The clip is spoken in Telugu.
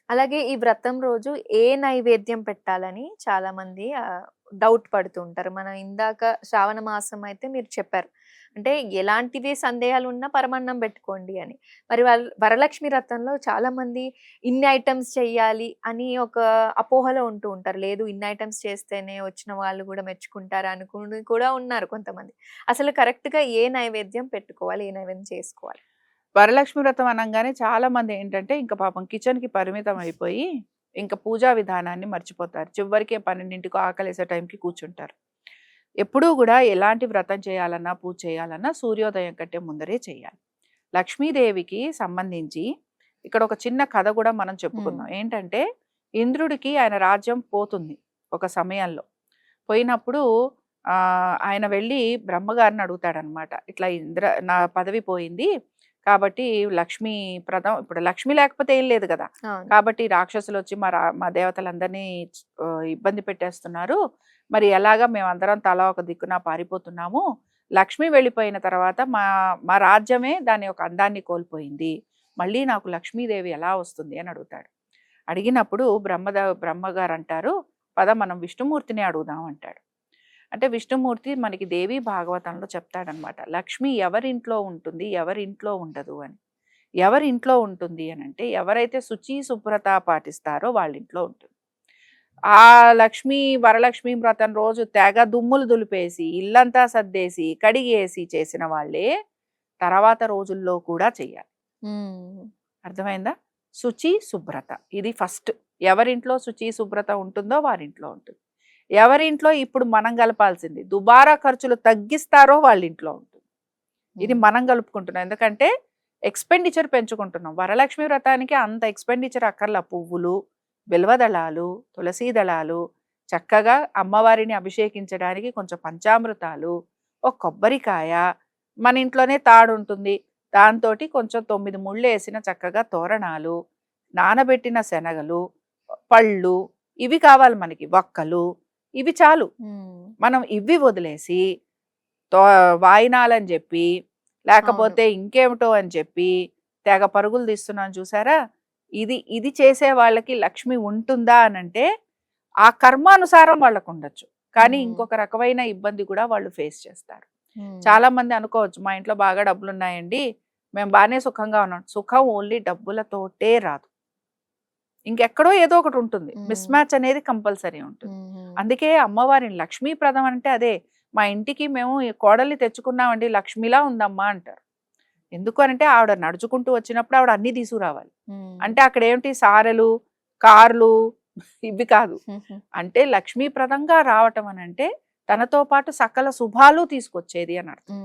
అలాగే ఈ వ్రతం రోజు ఏ నైవేద్యం పెట్టాలని చాలామంది డౌట్ పడుతూ ఉంటారు. మనం ఇందాక శ్రావణ మాసం అయితే మీరు చెప్పారు. అంటే ఎలాంటివి సందేహాలున్నా పరమాన్నం పెట్టుకోండి అని. మరి వరలక్ష్మి వ్రతంలో చాలామంది ఇన్ని ఐటెమ్స్ చెయ్యాలి అని ఒక అపోహలో ఉంటూ ఉంటారు. లేదు ఇన్ని ఐటెమ్స్ చేస్తేనే వచ్చిన వాళ్ళు గూడా మెచ్చుకుంటారు అనుకుని కూడా ఉన్నారు కొంతమంది. అసలు కరెక్ట్‌గా ఏ నైవేద్యం పెట్టుకోవాలి? ఏ నైవేద్యం చేసుకోవాలి? వరలక్ష్మి వ్రతం అనంగానే చాలా మంది ఏంటంటే ఇంక పాపం కిచెన్‌కి పరిమితం అయిపోయి, ఇంక పూజా విధానాన్ని మర్చిపోతారు. చివరికి 12కి ఆకలేసే టైంకి కూర్చుంటారు. ఎప్పుడూ గూడా ఎలాంటి వ్రతం చేయాలన్నా, పూజ చేయాలన్నా సూర్యోదయం కంటే ముందరే చేయాలి. లక్ష్మీదేవికి సంబంధించి ఇక్కడ ఒక చిన్న కథ గూడా మనం హ్మ్. చెప్పుకుందాం. ఏంటంటే ఇంద్రుడికి ఆయన రాజ్యం పోతుంది ఒక సమయంలో. పోయినప్పుడు ఆయన వెళ్ళి బ్రహ్మగారిని అడుగుతాడనమాట. ఇట్లా నా పదవి పోయింది. కాబట్టి లక్ష్మీ ఇప్పుడు లక్ష్మి లేకపోతే ఏం లేదు గదా! అవును. కాబట్టి రాక్షసులొచ్చి మా దేవతలందరినీ ఇబ్బంది పెట్టేస్తున్నారు. మరి ఎలాగా మేమందరం తలా ఒక దిక్కున పారిపోతున్నాము. లక్ష్మి వెళ్ళిపోయిన తర్వాత మా మా రాజ్యమే దాని యొక్క అందాన్ని కోల్పోయింది. మళ్ళీ నాకు లక్ష్మీదేవి ఎలా వస్తుంది అని అడుగుతాడు. అడిగినప్పుడు బ్రహ్మగారంటారు, పద మనం విష్ణుమూర్తిని అడుగుదాం అంటాడు. అంటే విష్ణుమూర్తి మనకి దేవి భాగవతంలో చెప్తాడనమాట. లక్ష్మి ఎవరింట్లో ఉంటుంది, ఎవరింట్లో ఉండదు అని. ఎవరింట్లో ఉంటుంది అనంటే ఎవరైతే శుచి, శుభ్రత పాటిస్తారో వాళ్ళింట్లో ఉంటుంది. ఆ వరలక్ష్మి వ్రతం రోజు తెగ దుమ్ములు దులిపేసి, ఇల్లంతా సర్దేసి, కడిగేసి చేసిన వాళ్ళే తర్వాత రోజుల్లో కూడా చెయ్యాలి. హ్మ్. అర్థమైందా? శుచి, శుభ్రత ఇది ఫస్ట్. ఎవరింట్లో శుచి, శుభ్రత ఉంటుందో వారింట్లో ఉంటుంది. ఎవరింట్లో ఇప్పుడు మనం గలపాల్సింది దుబారా ఖర్చులు తగ్గిస్తారో వాళ్ళింట్లో ఉంటుంది. ఇది హ్మ్. మనం గలుపుకుంటున్నాం. ఎందుకంటే ఎక్స్‌పెండిచర్ పెంచుకుంటున్నాం. వరలక్ష్మి వ్రతానికి అంత ఎక్స్‌పెండిచర్ అక్కర్ల. పువ్వులు, బిల్వదళాలు, తులసీ దళాలు, చక్కగా అమ్మవారిని అభిషేకించడానికి కొంచెం పంచామృతాలు, ఒక కొబ్బరికాయ, మన ఇంట్లోనే తాడుంటుంది. దాంతోటి కొంచెం 9 ముళ్ళేసిన చక్కగా తోరణాలు, నానబెట్టిన శనగలు, పళ్ళు ఇవి కావాలి మనకి. వక్కలు ఇవి చాలు. హ్మ్. మనం ఇవి వదిలేసి తో వాయినాలని చెప్పి, అవును. లేకపోతే ఇంకేమిటో అని చెప్పి తెగ పరుగులు తీస్తున్నాం చూసారా? ఇది ఇది చేసే వాళ్ళకి లక్ష్మి ఉంటుందా అనంటే, ఆ కర్మానుసారం వాళ్ళకుండొచ్చు. కానీ హ్మ్. ఇంకొక రకమైన ఇబ్బంది కూడా వాళ్ళు ఫేస్ చేస్తారు. హ్మ్. చాలా మంది అనుకోవచ్చు, మా ఇంట్లో బాగా డబ్బులున్నాయండి, మేము బానే సుఖంగా ఉన్నాం. సుఖం ఓన్లీ డబ్బులతోటే రాదు. ఇంకెక్కడో ఏదో ఒకటి ఉంటుంది. మిస్ హ్మ్. మ్యాచ్ అనేది కంపల్సరీ ఉంటుంది. హుహు. అందుకే అమ్మవారిని లక్ష్మీప్రదం అంటే అదే. మా ఇంటికి మేము ఈ కోడల్ని తెచ్చుకున్నామండి, లక్ష్మిలా ఉందమ్మా అంటారు. ఎందుకు అనంటే ఆవిడ నడుచుకుంటూ వచ్చినప్పుడు ఆవిడ అన్నీ తీసుకురావాలి. హ్మ్. అంటే అక్కడేమిటి సారెలు, కార్లు ఇవి కాదు. హుహు. అంటే లక్ష్మీప్రదంగా రావటం అనంటే తనతో పాటు సకల శుభాలు తీసుకొచ్చేది అని అర్థం. హ్మ్.